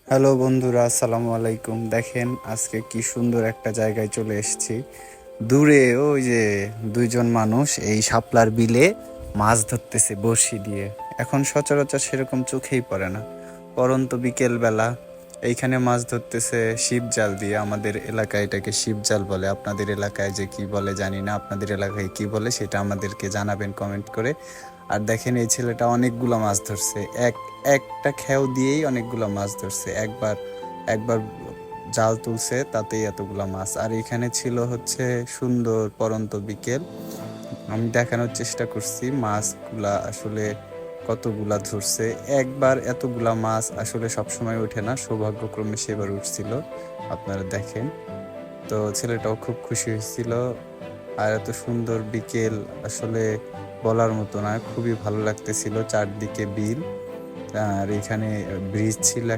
Hello বন্ধুরা, আসসালামু আলাইকুম। দেখেন আজকে কি সুন্দর একটা জায়গায় চলে এসেছি। দূরে ওই যে দুইজন মানুষ এই শাপলার বিলে মাছ ধরতেছে বড়শি দিয়ে। এখন সচরাচর সেরকম চোখেই পড়ে না। পরন্ত বিকেল বেলা এইখানে মাছ ধরতেছে শিব জাল দিয়ে। আমাদের এলাকায় এটাকে শিব জাল বলে, আপনাদের এলাকায় যে কি বলে জানি না। আপনাদের এলাকায় কি বলে সেটা আমাদেরকে জানাবেন কমেন্ট করে। আর দেখেন এই ছেলেটা অনেকগুলো মাছ ধরছে, একটা খেও দিয়েই অনেকগুলো মাছ ধরছে। একবার একবার জাল তুলছে তাতেই এতগুলা মাছ। আর এখানে ছিল হচ্ছে সুন্দর পরন্ত বিকেল। আমি দেখানোর চেষ্টা করছি মাছগুলা আসলে কতগুলা ধরছে। একবার এতগুলা মাছ আসলে সবসময় ওঠে না, সৌভাগ্যক্রমে সেবার উঠছিল। আপনারা দেখেন, তো ছেলেটাও খুব খুশি হয়েছিল। আর এত সুন্দর বিকেল আসলে বলার মতো না, খুবই ভালো লাগতেছিল। চারদিকে বিল, আর এখানে ব্রিজ ছিল